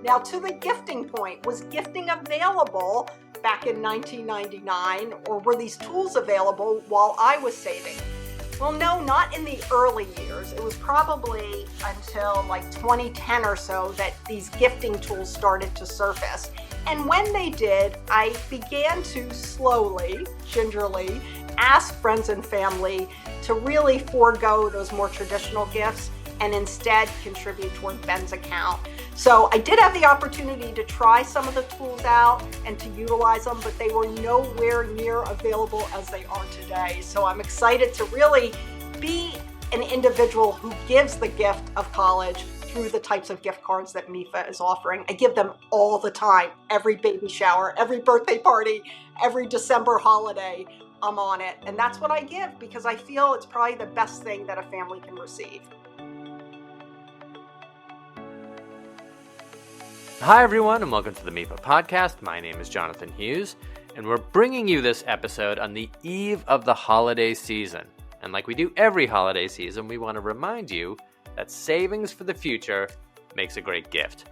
Now, to the gifting point, was gifting available back in 1999, or were these tools available while I was saving? Well, no, not in the early years. It was probably until like 2010 or so that these gifting tools started to surface. And when they did, I began to slowly, gingerly, ask friends and family to really forego those more traditional gifts and instead contribute toward Ben's account. So I did have the opportunity to try some of the tools out and to utilize them, but they were nowhere near available as they are today. So I'm excited to really be an individual who gives the gift of college through the types of gift cards that MEFA is offering. I give them all the time, every baby shower, every birthday party, every December holiday, I'm on it. And that's what I give because I feel it's probably the best thing that a family can receive. Hi everyone, and welcome to the MEFA podcast. My name is Jonathan Hughes, and we're bringing you this episode on the eve of the holiday season. And like we do every holiday season, we want to remind you that savings for the future makes a great gift.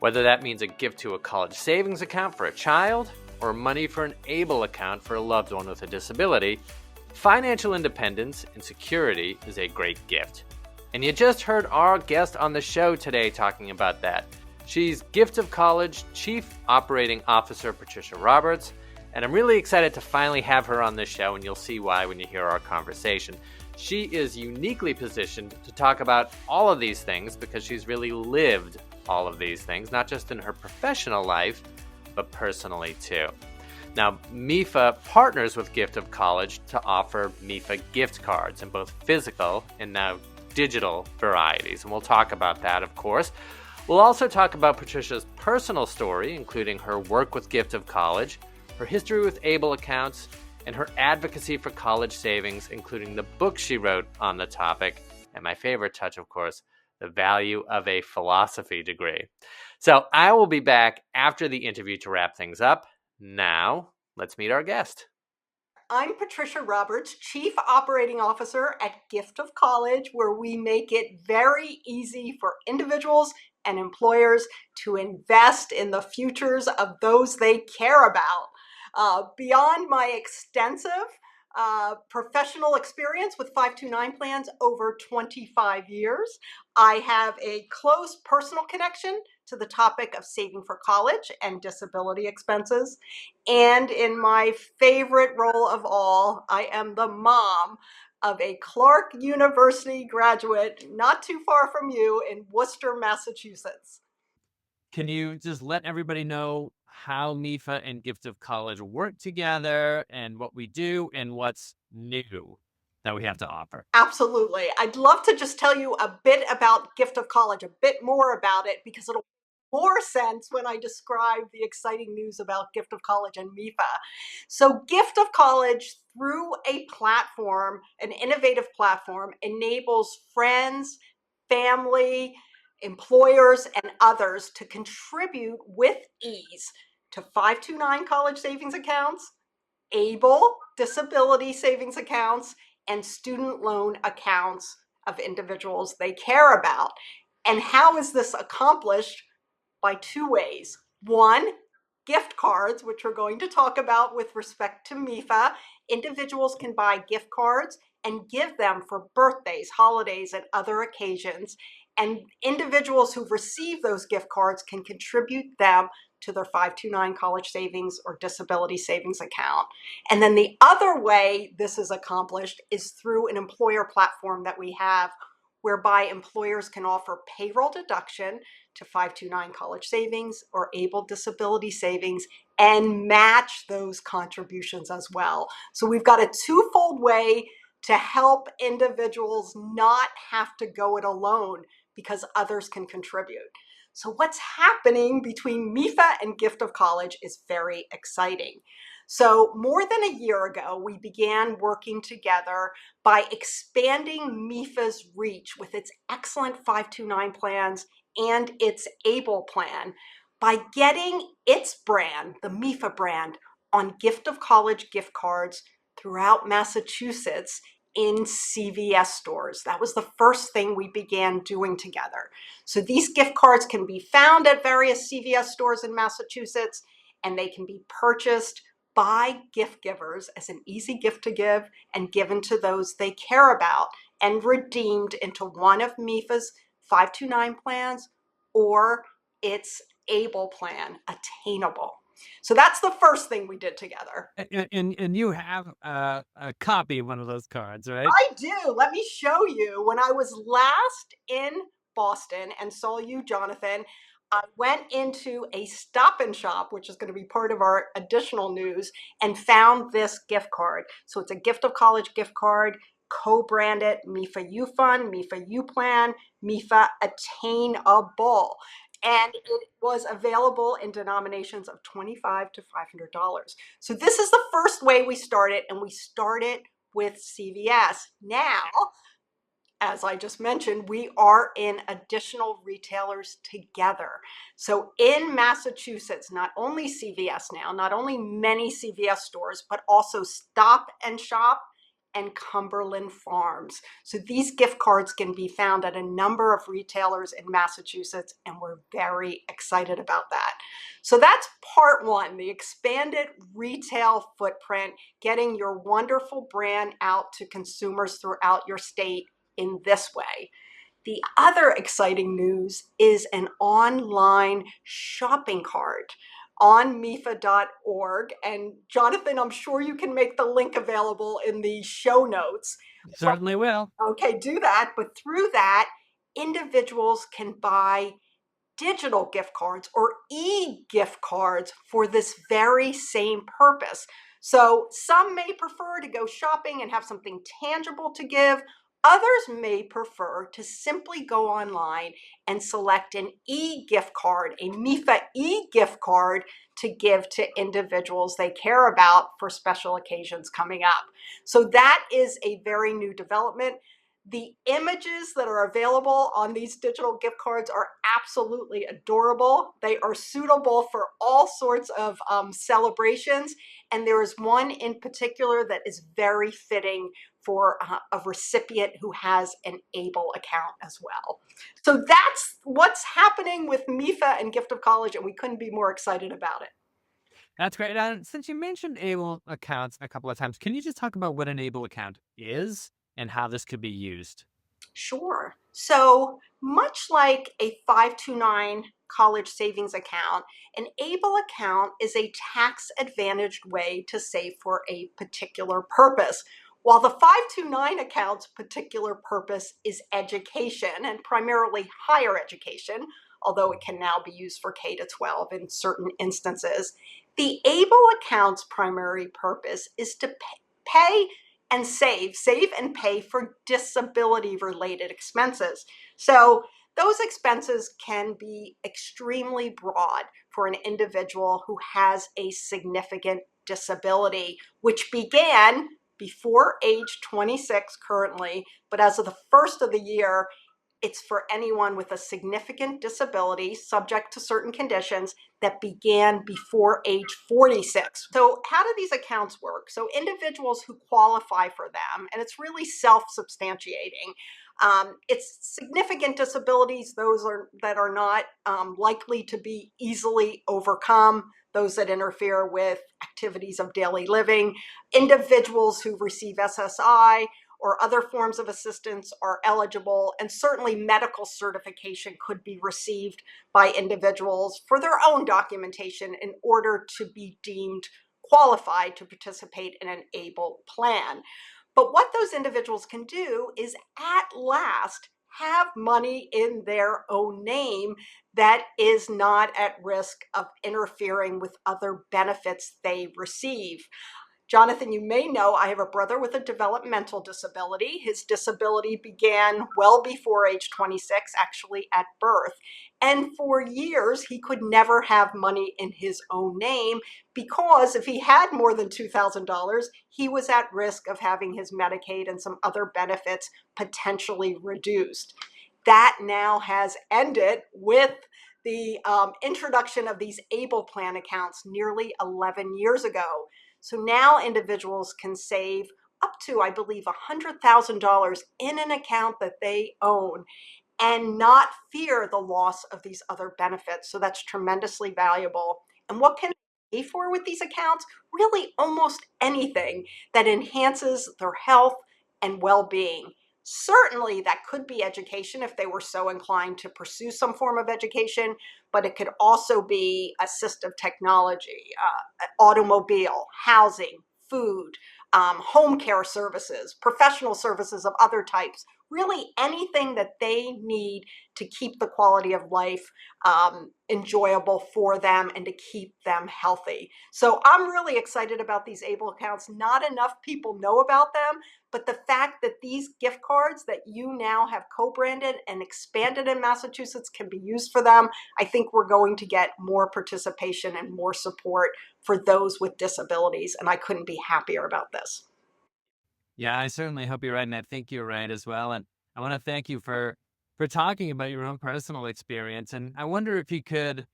Whether that means a gift to a college savings account for a child, or money for an ABLE account for a loved one with a disability, financial independence and security is a great gift. And you just heard our guest on the show today talking about that. She's Gift of College Chief Operating Officer Patricia Roberts, and I'm really excited to finally have her on this show, and you'll see why when you hear our conversation. She is uniquely positioned to talk about all of these things because she's really lived all of these things, not just in her professional life, but personally too. Now, MEFA partners with Gift of College to offer MEFA gift cards in both physical and now digital varieties, and we'll talk about that, of course. We'll also talk about Patricia's personal story, including her work with Gift of College, her history with ABLE accounts, and her advocacy for college savings, including the book she wrote on the topic, and my favorite touch, of course, the value of a philosophy degree. So I will be back after the interview to wrap things up. Now, let's meet our guest. I'm Patricia Roberts, Chief Operating Officer at Gift of College, where we make it very easy for individuals and employers to invest in the futures of those they care about. Beyond my extensive professional experience with 529 plans over 25 years, I have a close personal connection to the topic of saving for college and disability expenses. And in my favorite role of all, I am the mom of a Clark University graduate not too far from you in Worcester, Massachusetts. Can you just let everybody know how MEFA and Gift of College work together and what we do and what's new that we have to offer? Absolutely. I'd love to just tell you a bit about Gift of College, a bit more about it, because it'll make more sense when I describe the exciting news about Gift of College and MEFA. So Gift of College, through a platform, an innovative platform, enables friends, family, employers, and others to contribute with ease to 529 college savings accounts, ABLE disability savings accounts, and student loan accounts of individuals they care about. And how is this accomplished? By two ways. One, gift cards, which we're going to talk about with respect to MEFA. Individuals can buy gift cards and give them for birthdays, holidays, and other occasions. And individuals who receive those gift cards can contribute them to their 529 college savings or disability savings account. And then the other way this is accomplished is through an employer platform that we have, whereby employers can offer payroll deduction to 529 college savings or ABLE disability savings and match those contributions as well. So we've got a twofold way to help individuals not have to go it alone because others can contribute. So what's happening between MEFA and Gift of College is very exciting. So more than a year ago, we began working together by expanding MEFA's reach with its excellent 529 plans and its ABLE plan by getting its brand, the MEFA brand, on Gift of College gift cards throughout Massachusetts in CVS stores. That was the first thing we began doing together. So these gift cards can be found at various CVS stores in Massachusetts, and they can be purchased by gift givers as an easy gift to give and given to those they care about and redeemed into one of MEFA's 529 plans or its ABLE plan, Attainable. So that's the first thing we did together. And you have a copy of one of those cards, right? I do. Let me show you. When I was last in Boston and saw you, Jonathan, I went into a Stop and Shop, which is going to be part of our additional news, and found this gift card. So it's a Gift of College gift card, co-branded MEFA U Fund, MEFA U Plan, MEFA Attainable. And it was available in denominations of $25 to $500. So this is the first way we started, and we started with CVS. Now, as I just mentioned, we are in additional retailers together. So in Massachusetts, not only CVS now, not only many CVS stores, but also Stop and Shop and Cumberland Farms. So these gift cards can be found at a number of retailers in Massachusetts, and we're very excited about that. So that's part one, the expanded retail footprint, getting your wonderful brand out to consumers throughout your state in this way. The other exciting news is an online shopping cart on MEFA.org. And Jonathan, I'm sure you can make the link available in the show notes. Certainly will. Okay, do that. But through that, individuals can buy digital gift cards or e-gift cards for this very same purpose. So some may prefer to go shopping and have something tangible to give. Others may prefer to simply go online and select an e-gift card, a MEFA e-gift card to give to individuals they care about for special occasions coming up. So that is a very new development. The images that are available on these digital gift cards are absolutely adorable. They are suitable for all sorts of celebrations. And there is one in particular that is very fitting for a recipient who has an ABLE account as well. So that's what's happening with MEFA and Gift of College, and we couldn't be more excited about it. That's great. Since you mentioned ABLE accounts a couple of times, can you just talk about what an ABLE account is and how this could be used? Sure. So much like a 529 college savings account, an ABLE account is a tax-advantaged way to save for a particular purpose. While the 529 account's particular purpose is education and primarily higher education, although it can now be used for K to 12 in certain instances, the ABLE account's primary purpose is to pay and save and pay for disability-related expenses. So those expenses can be extremely broad for an individual who has a significant disability, which began before age 26 currently, but as of the first of the year, it's for anyone with a significant disability subject to certain conditions that began before age 46. So how do these accounts work? So individuals who qualify for them, and it's really self-substantiating. It's significant disabilities, those that are not likely to be easily overcome, those that interfere with activities of daily living. Individuals who receive SSI or other forms of assistance are eligible, and certainly medical certification could be received by individuals for their own documentation in order to be deemed qualified to participate in an ABLE plan. But what those individuals can do is at last have money in their own name that is not at risk of interfering with other benefits they receive. Jonathan, you may know I have a brother with a developmental disability. His disability began well before age 26, actually at birth. And for years, he could never have money in his own name because if he had more than $2,000, he was at risk of having his Medicaid and some other benefits potentially reduced. That now has ended with the introduction of these ABLE plan accounts nearly 11 years ago. So now individuals can save up to, I believe, $100,000 in an account that they own and not fear the loss of these other benefits. So that's tremendously valuable. And what can they pay for with these accounts? Really, almost anything that enhances their health and well being. Certainly, that could be education if they were so inclined to pursue some form of education, but it could also be assistive technology, automobile, housing, food, home care services, professional services of other types, really anything that they need to keep the quality of life enjoyable for them and to keep them healthy. So I'm really excited about these ABLE accounts. Not enough people know about them, but the fact that these gift cards that you now have co-branded and expanded in Massachusetts can be used for them, I think we're going to get more participation and more support for those with disabilities. And I couldn't be happier about this. Yeah, I certainly hope you're right, and I think you're right as well. And I want to thank you for talking about your own personal experience. And I wonder if you could,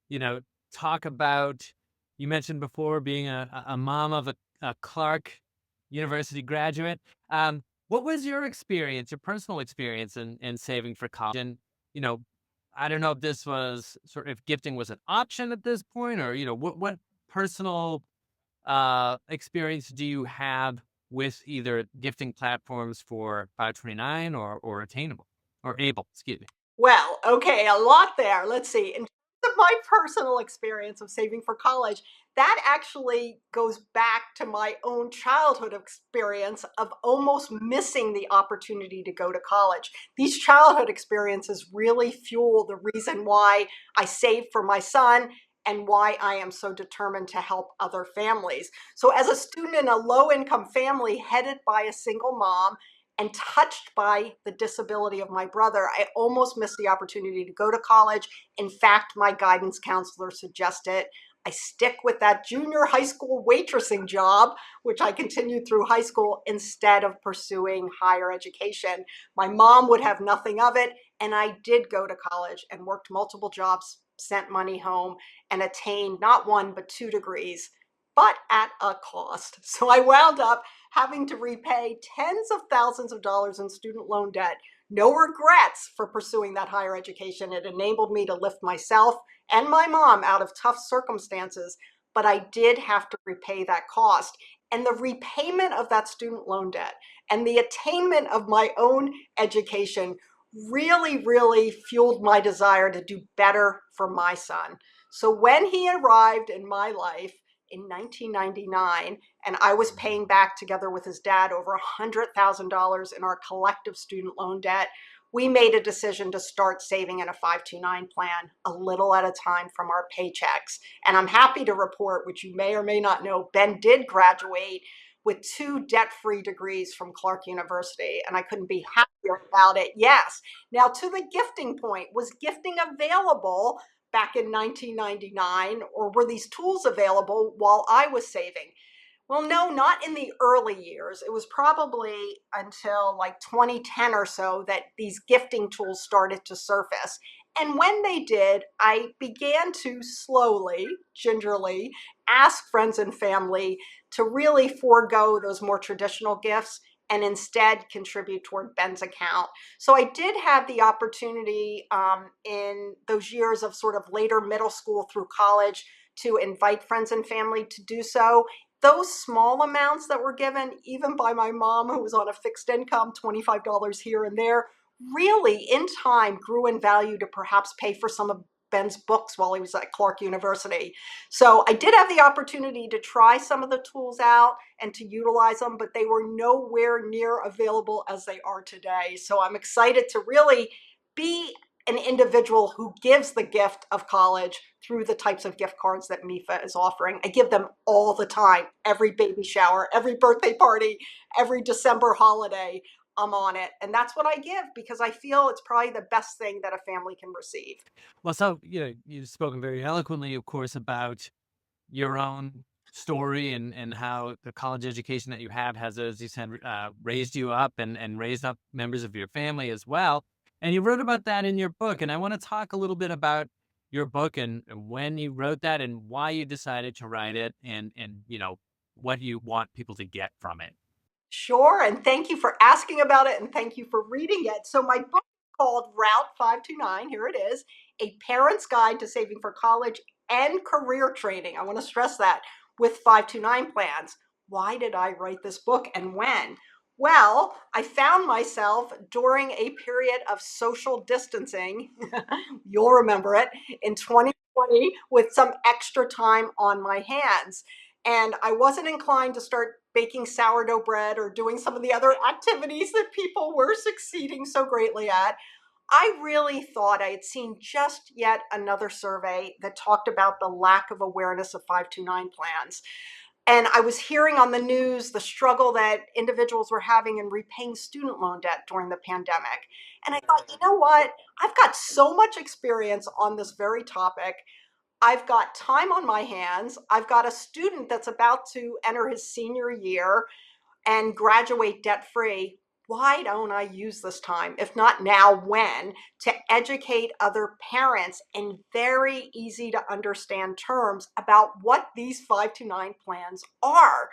you know, talk about, you mentioned before being a mom of a Clark University graduate. What was your experience, your personal experience in saving for college? And, you know, I don't know if this was sort of, if gifting was an option at this point, or, what personal experience do you have with either gifting platforms for 529 or attainable or able, excuse me. Well, okay, a lot there. Let's see. In terms of my personal experience of saving for college, that actually goes back to my own childhood experience of almost missing the opportunity to go to college. These childhood experiences really fuel the reason why I saved for my son and why I am so determined to help other families. So, as a student in a low income family headed by a single mom, and touched by the disability of my brother, I almost missed the opportunity to go to college. In fact, my guidance counselor suggested I stick with that junior high school waitressing job, which I continued through high school instead of pursuing higher education. My mom would have nothing of it, and I did go to college and worked multiple jobs, sent money home, and attained not one, but 2 degrees, but at a cost. So I wound up having to repay tens of thousands of dollars in student loan debt. No regrets for pursuing that higher education. It enabled me to lift myself and my mom out of tough circumstances, but I did have to repay that cost. And the repayment of that student loan debt and the attainment of my own education really, really fueled my desire to do better for my son. So when he arrived in my life in 1999, and I was paying back together with his dad over $100,000 in our collective student loan debt, we made a decision to start saving in a 529 plan a little at a time from our paychecks. And I'm happy to report, which you may or may not know, Ben did graduate with 2 debt-free degrees from Clark University, and I couldn't be happier about it. Yes. Now, to the gifting point, was gifting available back in 1999, or were these tools available while I was saving? Well, no, not in the early years. It was probably until like 2010 or so that these gifting tools started to surface. And when they did, I began to slowly, gingerly ask friends and family to really forego those more traditional gifts and instead contribute toward Ben's account. So I did have the opportunity in those years of sort of later middle school through college to invite friends and family to do so. Those small amounts that were given, even by my mom, who was on a fixed income, $25 here and there, really in time grew in value to perhaps pay for some of Ben's books while he was at Clark University. So I did have the opportunity to try some of the tools out and to utilize them, but they were nowhere near available as they are today. So I'm excited to really be an individual who gives the gift of college through the types of gift cards that MEFA is offering. I give them all the time, every baby shower, every birthday party, every December holiday. I'm on it. And that's what I give because I feel it's probably the best thing that a family can receive. Well, so, you've spoken very eloquently, of course, about your own story and how the college education that you have has, as you said, raised you up and raised up members of your family as well. And you wrote about that in your book. And I want to talk a little bit about your book and when you wrote that and why you decided to write it and what you want people to get from it. Sure, and thank you for asking about it and thank you for reading it. So my book is called Route 529, here it is, A Parent's Guide to Saving for College and Career Training. I want to stress that, with 529 plans. Why did I write this book and when? Well, I found myself during a period of social distancing, you'll remember it, in 2020 with some extra time on my hands. And I wasn't inclined to start baking sourdough bread or doing some of the other activities that people were succeeding so greatly at. I really thought I had seen just yet another survey that talked about the lack of awareness of 529 plans. And I was hearing on the news the struggle that individuals were having in repaying student loan debt during the pandemic. And I thought, you know what? I've got so much experience on this very topic. I've got time on my hands. I've got a student that's about to enter his senior year and graduate debt free. Why don't I use this time, if not now, when, to educate other parents in very easy to understand terms about what these 529 plans are?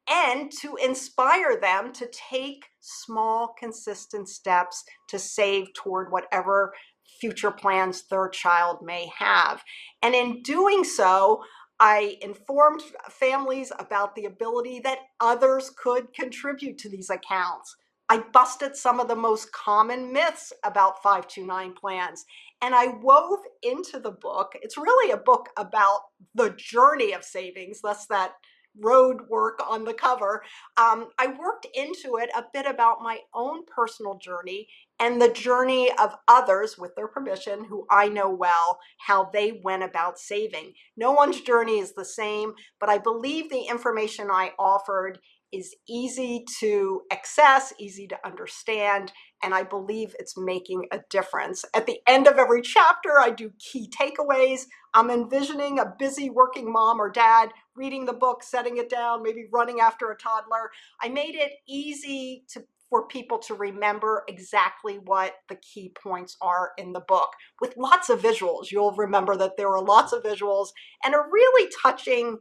And to inspire them to take small, consistent steps to save toward whatever future plans their child may have. And in doing so, I informed families about the ability that others could contribute to these accounts. I busted some of the most common myths about 529 plans. And I wove into the book, it's really a book about the journey of savings, thus that road work on the cover. I worked into it a bit about my own personal journey and the journey of others, with their permission, who I know well, how they went about saving. No one's journey is the same, but I believe the information I offered is easy to access, easy to understand, and I believe it's making a difference. At the end of every chapter, I do key takeaways. I'm envisioning a busy working mom or dad reading the book, setting it down, maybe running after a toddler. I made it easy for people to remember exactly what the key points are in the book, with lots of visuals. You'll remember that there are lots of visuals and a really touching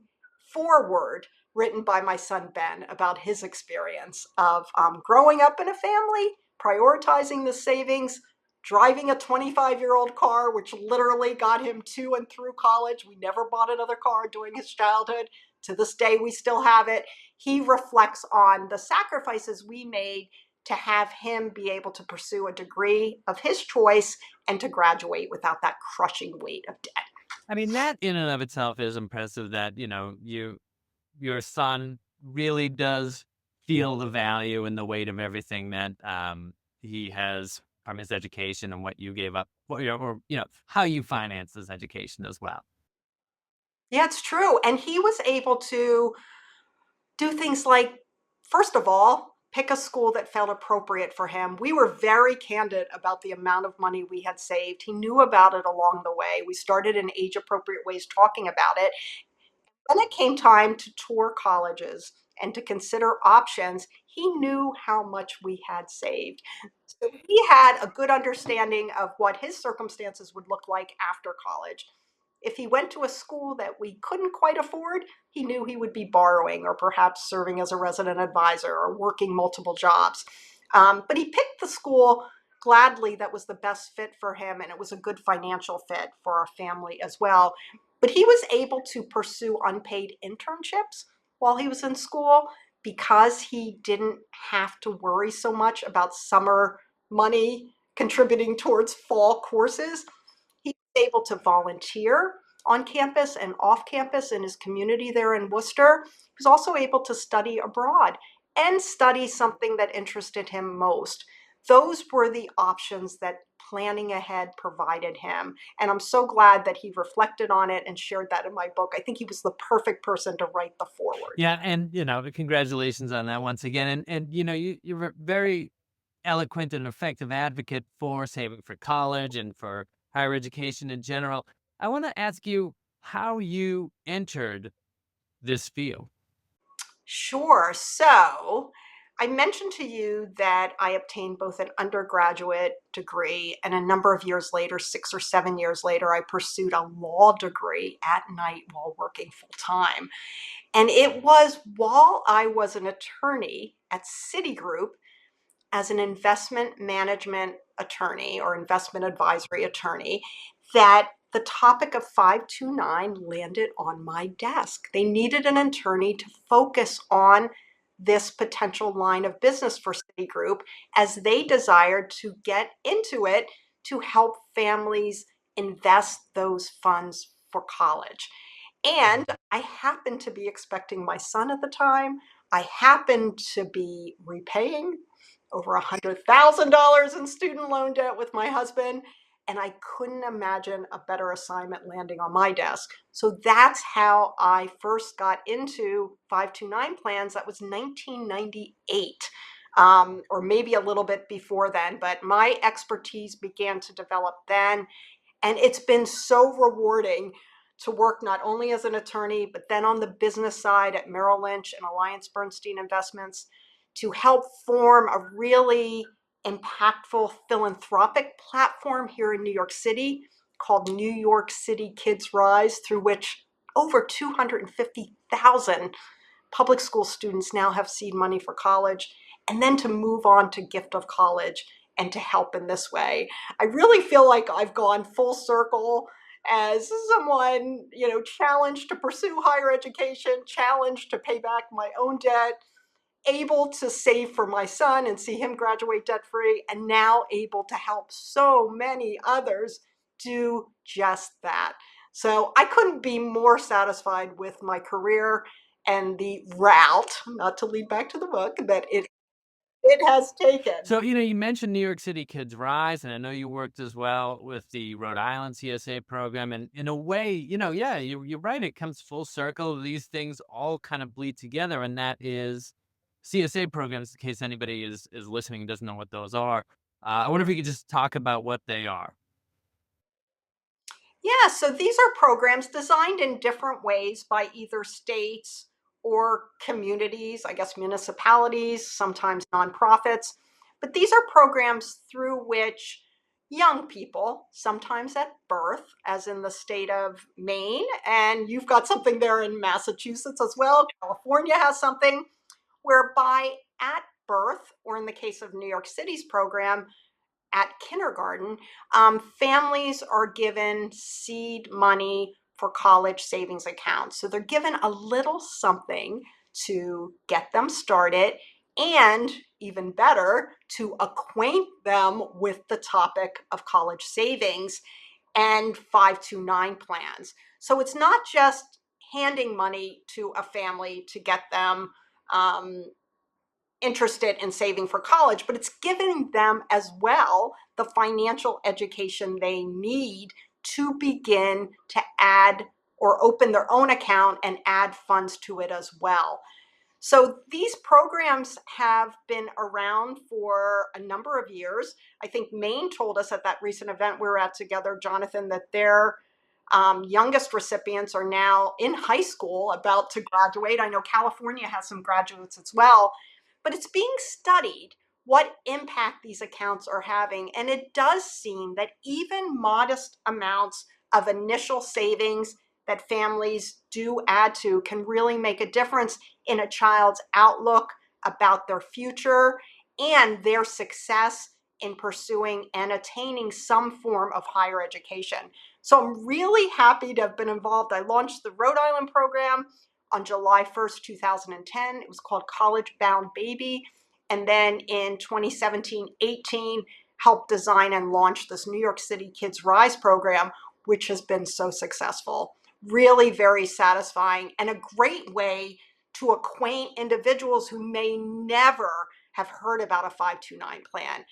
foreword written by my son Ben about his experience of growing up in a family, prioritizing the savings, driving a 25-year-old car, which literally got him to and through college. We never bought another car during his childhood. To this day, we still have it. He reflects on the sacrifices we made to have him be able to pursue a degree of his choice and to graduate without that crushing weight of debt. I mean, that in and of itself is impressive that, your son really does feel the value and the weight of everything that he has from his education and what you gave up, or how you finance his education as well. Yeah, it's true. And he was able to do things like, first of all, pick a school that felt appropriate for him. We were very candid about the amount of money we had saved. He knew about it along the way. We started in age appropriate ways talking about it. When it came time to tour colleges and to consider options, he knew how much we had saved. So he had a good understanding of what his circumstances would look like after college. If he went to a school that we couldn't quite afford, he knew he would be borrowing or perhaps serving as a resident advisor or working multiple jobs. But he picked the school gladly that was the best fit for him, and it was a good financial fit for our family as well. But he was able to pursue unpaid internships while he was in school because he didn't have to worry so much about summer money contributing towards fall courses. He was able to volunteer on campus and off campus in his community there in Worcester. He was also able to study abroad and study something that interested him most. Those were the options that planning ahead provided him. And I'm so glad that he reflected on it and shared that in my book. I think he was the perfect person to write the foreword. Yeah, and congratulations on that once again. And you're a very eloquent and effective advocate for saving for college and for higher education in general. I want to ask you how you entered this field. Sure. So I mentioned to you that I obtained both an undergraduate degree, and a number of years later, 6 or 7 years later, I pursued a law degree at night while working full time. And it was while I was an attorney at Citigroup as an investment management attorney or investment advisory attorney that the topic of 529 landed on my desk. They needed an attorney to focus on this potential line of business for Citigroup as they desired to get into it to help families invest those funds for college. And I happened to be expecting my son at the time. I happened to be repaying over $100,000 in student loan debt with my husband. And I couldn't imagine a better assignment landing on my desk. So that's how I first got into 529 plans. That was 1998, or maybe a little bit before then. But my expertise began to develop then. And it's been so rewarding to work not only as an attorney, but then on the business side at Merrill Lynch and AllianceBernstein Investments to help form a really impactful philanthropic platform here in New York City called New York City Kids Rise, through which over 250,000 public school students now have seed money for college, and then to move on to Gift of College and to help in this way. I really feel like I've gone full circle as someone, challenged to pursue higher education, challenged to pay back my own debt, able to save for my son and see him graduate debt free, and now able to help so many others do just that. So I couldn't be more satisfied with my career and the route, not to lead back to the book, that it has taken. So, you mentioned New York City Kids Rise, and I know you worked as well with the Rhode Island CSA program. And in a way, yeah, you're right. It comes full circle. These things all kind of bleed together, and that is CSA programs. In case anybody is listening and doesn't know what those are, I wonder if you could just talk about what they are. Yeah, so these are programs designed in different ways by either states or communities, I guess municipalities, sometimes nonprofits. But these are programs through which young people, sometimes at birth, as in the state of Maine, and you've got something there in Massachusetts as well, California has something, whereby at birth, or in the case of New York City's program, at kindergarten, families are given seed money for college savings accounts. So they're given a little something to get them started, and even better, to acquaint them with the topic of college savings and 529 plans. So it's not just handing money to a family to get them interested in saving for college, but it's giving them as well the financial education they need to begin to add or open their own account and add funds to it as well. So these programs have been around for a number of years. I think Maine told us at that recent event we were at together, Jonathan, that their youngest recipients are now in high school, about to graduate. I know California has some graduates as well, but it's being studied what impact these accounts are having. And it does seem that even modest amounts of initial savings that families do add to can really make a difference in a child's outlook about their future and their success in pursuing and attaining some form of higher education. So I'm really happy to have been involved. I launched the Rhode Island program on July 1st, 2010. It was called College Bound Baby. And then in 2017-18, helped design and launch this New York City Kids Rise program, which has been so successful. Really very satisfying and a great way to acquaint individuals who may never have heard about a 529 plan,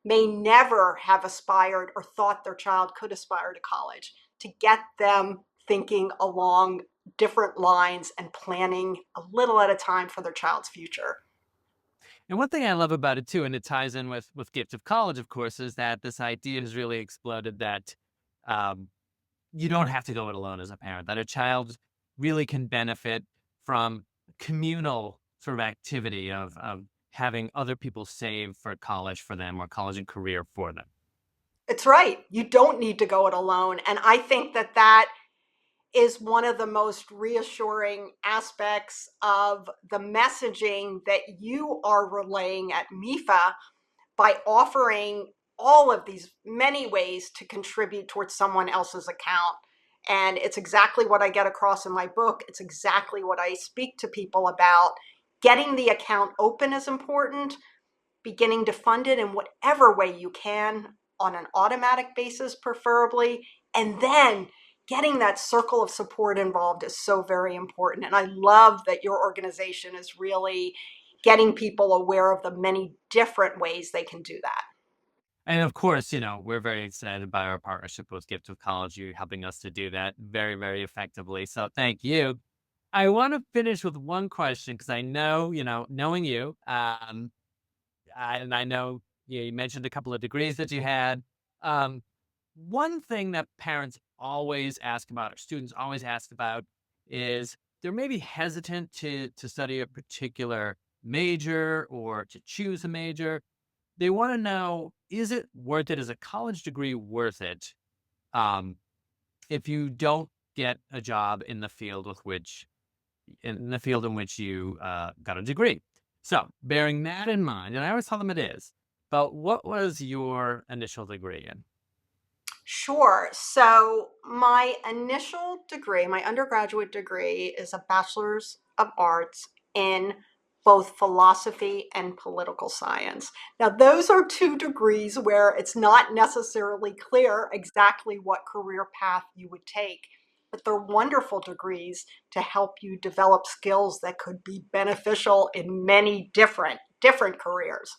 may never have aspired or thought their child could aspire to college, to get them thinking along different lines and planning a little at a time for their child's future. And one thing I love about it too, and it ties in with Gift of College, of course, is that this idea has really exploded that um, you don't have to go it alone as a parent, that a child really can benefit from communal sort of activity of having other people save for college for them or college and career for them. It's right. You don't need to go it alone. And I think that that is one of the most reassuring aspects of the messaging that you are relaying at MEFA by offering all of these many ways to contribute towards someone else's account. And it's exactly what I get across in my book. It's exactly what I speak to people about. Getting the account open is important, beginning to fund it in whatever way you can on an automatic basis, preferably, and then getting that circle of support involved is so very important. And I love that your organization is really getting people aware of the many different ways they can do that. And of course, we're very excited by our partnership with Gift of College. You're helping us to do that very, very effectively. So thank you. I want to finish with one question because I know, knowing you, and I know you mentioned a couple of degrees that you had. Um, One thing that parents always ask about, or students always ask about, is they're maybe hesitant to study a particular major or to choose a major. They want to know, is it worth it? Is a college degree worth it? Um, if you don't get a job in the field in which you got a degree. So bearing that in mind, and I always tell them it is, but what was your initial degree in? Sure. So, my initial degree, my undergraduate degree, is a Bachelor's of Arts in both philosophy and political science. Now, those are two degrees where it's not necessarily clear exactly what career path you would take, but they're wonderful degrees to help you develop skills that could be beneficial in many different careers.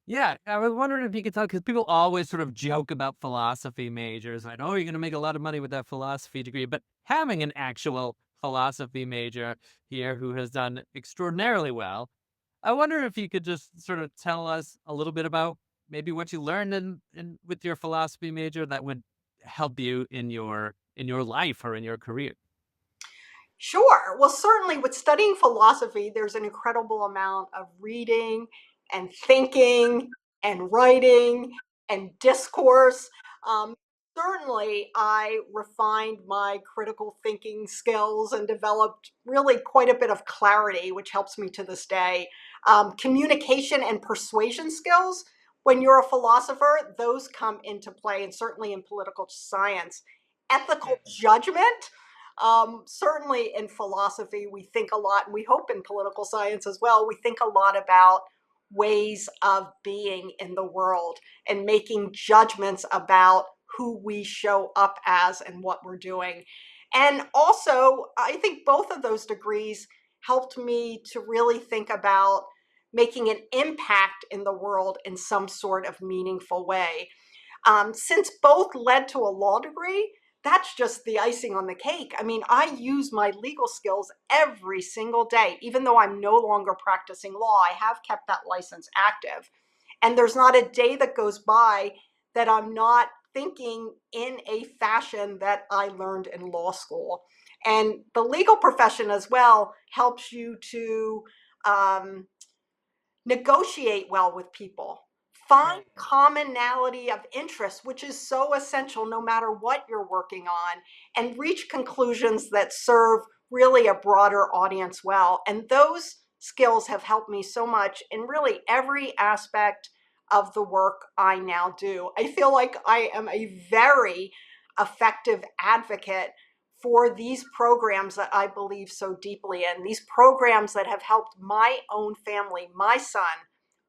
Yeah, I was wondering if you could tell, because people always sort of joke about philosophy majors. I know you're going to make a lot of money with that philosophy degree, but having an actual philosophy major here who has done extraordinarily well, I wonder if you could just sort of tell us a little bit about maybe what you learned in with your philosophy major that would help you in your life or in your career. Sure. Well, certainly with studying philosophy, there's an incredible amount of reading and thinking and writing and discourse. Um, Certainly, I refined my critical thinking skills and developed really quite a bit of clarity, which helps me to this day. Communication and persuasion skills, when you're a philosopher, those come into play, and certainly in political science. Ethical judgment, certainly in philosophy, we think a lot, and we hope in political science as well, we think a lot about ways of being in the world and making judgments about who we show up as and what we're doing. And also, I think both of those degrees helped me to really think about making an impact in the world in some sort of meaningful way. Since both led to a law degree, that's just the icing on the cake. I mean, I use my legal skills every single day. Even though I'm no longer practicing law, I have kept that license active. And there's not a day that goes by that I'm not thinking in a fashion that I learned in law school. And the legal profession as well helps you to um, negotiate well with people, find commonality of interest, which is so essential no matter what you're working on, and reach conclusions that serve really a broader audience well. And those skills have helped me so much in really every aspect of the work I now do. I feel like I am a very effective advocate for these programs that I believe so deeply in, these programs that have helped my own family, my son,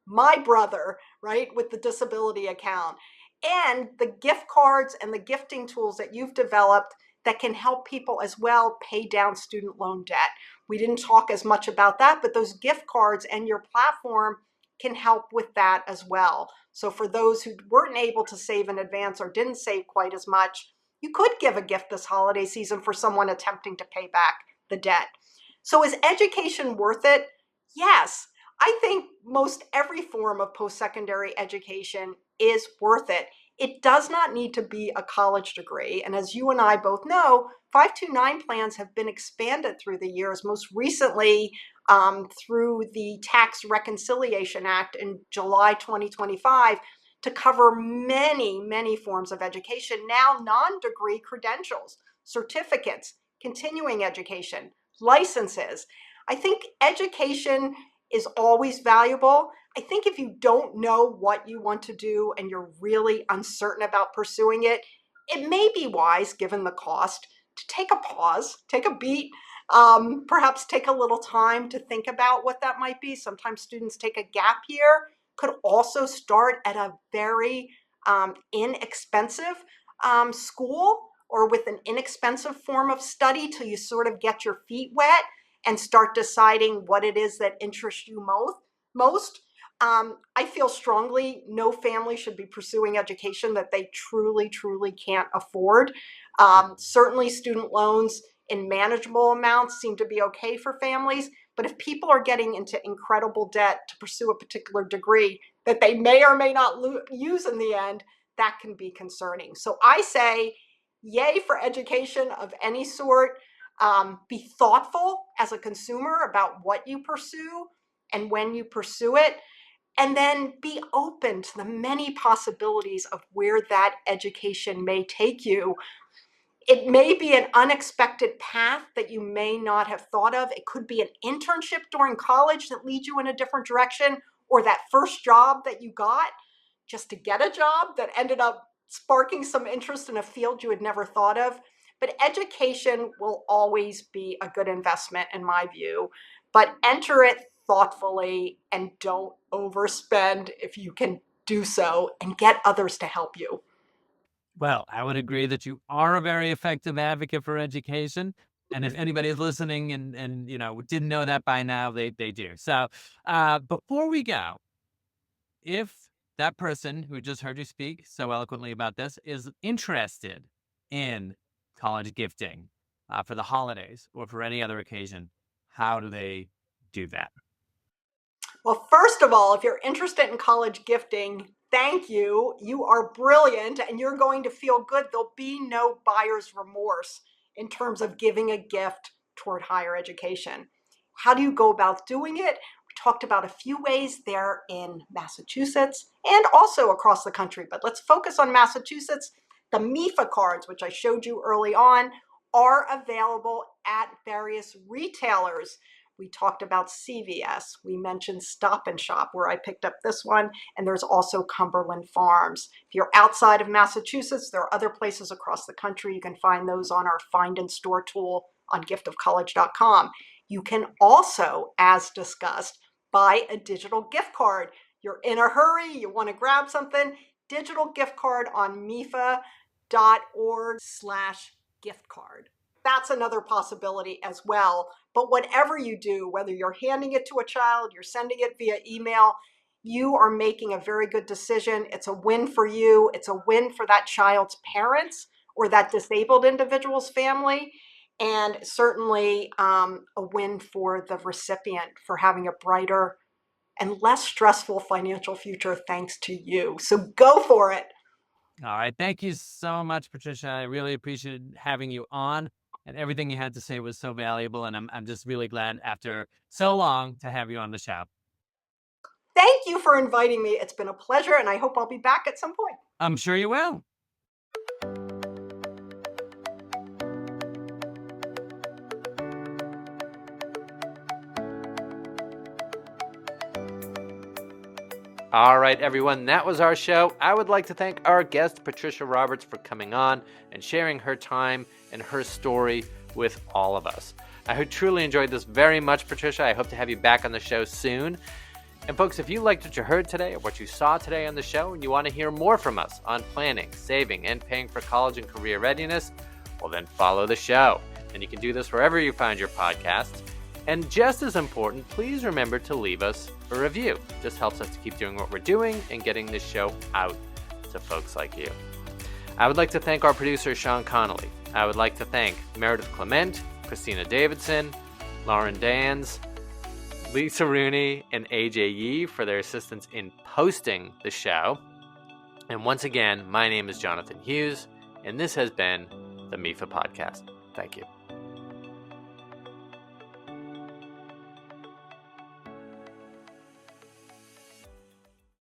my brother, right, with the disability account, and the gift cards and the gifting tools that you've developed that can help people as well pay down student loan debt. We didn't talk as much about that, but those gift cards and your platform can help with that as well. So for those who weren't able to save in advance or didn't save quite as much, you could give a gift this holiday season for someone attempting to pay back the debt. So is education worth it? Yes. I think most every form of post-secondary education is worth it. It does not need to be a college degree. And as you and I both know, 529 plans have been expanded through the years. Most recently, through the Tax Reconciliation Act in July 2025 to cover many, many forms of education, now non-degree credentials, certificates, continuing education, licenses. I think education is always valuable. I think if you don't know what you want to do and you're really uncertain about pursuing it, it may be wise, given the cost, to take a pause, take a beat, perhaps take a little time to think about what that might be. Sometimes students take a gap year, could also start at a very inexpensive school or with an inexpensive form of study till you sort of get your feet wet and start deciding what it is that interests you most. I feel strongly no family should be pursuing education that they truly, truly can't afford. Certainly student loans in manageable amounts seem to be okay for families, but if people are getting into incredible debt to pursue a particular degree that they may or may not use in the end, that can be concerning. So I say, yay for education of any sort. Be thoughtful as a consumer about what you pursue and when you pursue it, and then be open to the many possibilities of where that education may take you. It may be an unexpected path that you may not have thought of. It could be an internship during college that leads you in a different direction, or that first job that you got just to get a job that ended up sparking some interest in a field you had never thought of. But education will always be a good investment in my view, but enter it thoughtfully and don't overspend if you can do so, and get others to help you. Well, I would agree that you are a very effective advocate for education. And if anybody's listening and didn't know that by now, they do. So before we go, if that person who just heard you speak so eloquently about this is interested in college gifting for the holidays or for any other occasion, how do they do that? Well, first of all, if you're interested in college gifting, thank you. You are brilliant and you're going to feel good. There'll be no buyer's remorse in terms of giving a gift toward higher education. How do you go about doing it? We talked about a few ways there in Massachusetts and also across the country, but let's focus on Massachusetts. The MEFA cards, which I showed you early on, are available at various retailers. We talked about CVS. We mentioned Stop and Shop, where I picked up this one, and there's also Cumberland Farms. If you're outside of Massachusetts, there are other places across the country. You can find those on our Find and Store tool on giftofcollege.com. You can also, as discussed, buy a digital gift card. You're in a hurry, you want to grab something, digital gift card on mefa.org/gift card. That's another possibility as well. But whatever you do, whether you're handing it to a child, you're sending it via email, you are making a very good decision. It's a win for you. It's a win for that child's parents or that disabled individual's family. And certainly a win for the recipient for having a brighter and less stressful financial future thanks to you. So go for it. All right. Thank you so much, Patricia. I really appreciated having you on, and everything you had to say was so valuable. And I'm just really glad after so long to have you on the show. Thank you for inviting me. It's been a pleasure, and I hope I'll be back at some point. I'm sure you will. All right, everyone, that was our show. I would like to thank our guest, Patricia Roberts, for coming on and sharing her time and her story with all of us. I truly enjoyed this very much, Patricia. I hope to have you back on the show soon. And folks, if you liked what you heard today or what you saw today on the show and you want to hear more from us on planning, saving, and paying for college and career readiness, well, then follow the show. And you can do this wherever you find your podcasts. And just as important, please remember to leave us a review. It just helps us to keep doing what we're doing and getting this show out to folks like you. I would like to thank our producer, Sean Connolly. I would like to thank Meredith Clement, Christina Davidson, Lauren Dans, Lisa Rooney, and AJ Yee for their assistance in posting the show. And once again, my name is Jonathan Hughes, and this has been the MEFA Podcast. Thank you.